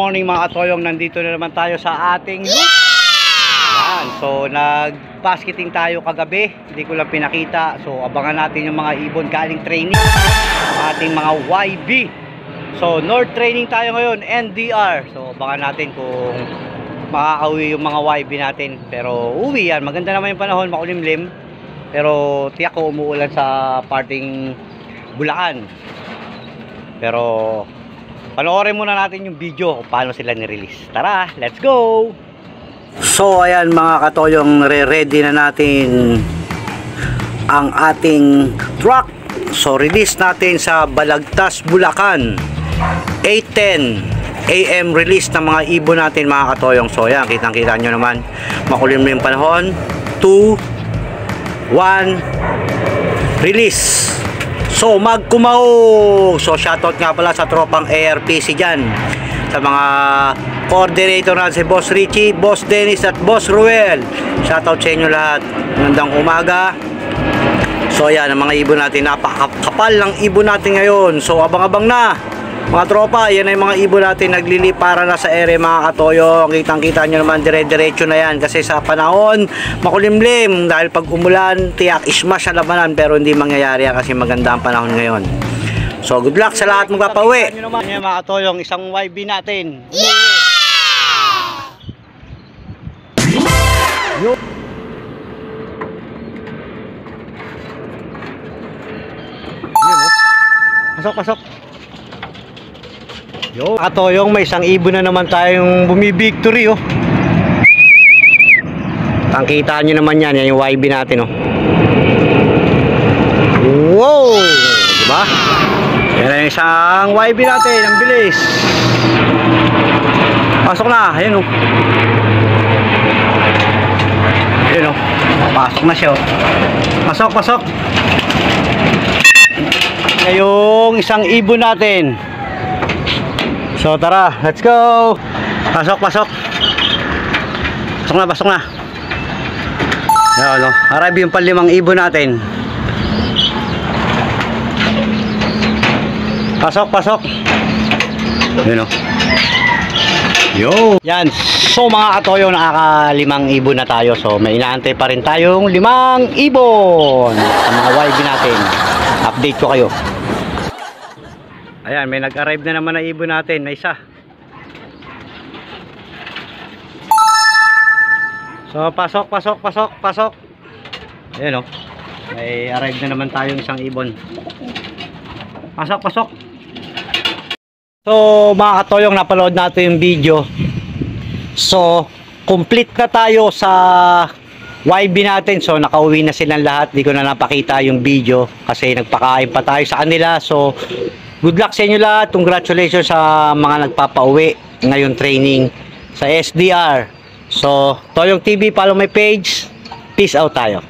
morning mga katoyong, nandito na naman tayo sa ating loop. Yan. So nag-basketing tayo kagabi, hindi ko lang pinakita. So abangan natin yung mga ibon galing training, ating mga YB. So North training tayo ngayon, NDR. So abangan natin kung makakauwi yung mga YB natin. Pero uwi yan, maganda naman yung panahon, makulimlim. Pero tiyak ko umuulan sa parting Bulacan. Pero panoorin muna natin yung video kung paano sila nirelease. Tara, let's go! So ayan mga katoyong, ready na natin ang ating truck. So release natin sa Balagtas, Bulacan, 8:10 AM release ng mga ibon natin mga katoyong. So ayan, kitang kita nyo naman, makulimlim yung panahon. 2, 1, release. So magkumaw. So shoutout nga pala sa tropang ARPC dyan, sa mga coordinator natin, si Boss Richie, Boss Dennis at Boss Ruel. Shoutout sa inyo lahat, magandang umaga. So ayan ang mga ibon natin, napakakapal ng ibon natin ngayon. So abang-abang na mga tropa, yan ay mga ibon natin naglilipara na sa ere mga katoyo. Kitang kita nyo naman, dire-diretso na yan kasi sa panahon makulimlim. Dahil pag umulan, tiyak ismash sa labanan, pero hindi mangyayari yan kasi maganda ang panahon ngayon. So good luck sa lahat magpapauwi. Yan mga katoyong, isang YB natin. Yun. Pasok, pasok. Yo, katoyong, may isang ibon na naman tayong bumibictory, oh. Tangkitaan nyo naman yan, yan yung YB natin, oh. Wow! Diba? Yan ang isang YB natin, ang bilis. Pasok na, ayun, oh. Ayun, oh. Pasok na siya, oh. Pasok, pasok. Ngayong isang ibon natin. So tara, let's go. Pasok, pasok. Pasok na, pasok na. Yan, no? Arrive yung panlimang ibon natin. Pasok, pasok. Yun, no? Yo. Yan, so mga katoyo, nakakalimang ibon na tayo. So may inaantay pa rin tayong 5 ibon sa mga YB natin. Update ko kayo. Ayan, may nag-arrive na naman na ibon natin na isa. So pasok, pasok, pasok, pasok. Ayan, oh. May arrive na naman tayong isang ibon. Pasok, pasok. So mga katoyong, napanood natin yung video. So complete na tayo sa YB natin. So nakauwi na silang lahat. Di ko na napakita yung video kasi nagpakain pa tayo sa kanila. So good luck sa inyo lahat. Congratulations sa mga nagpapauwi ngayon training sa SDR. So Toyong TV, follow my page. Peace out tayo.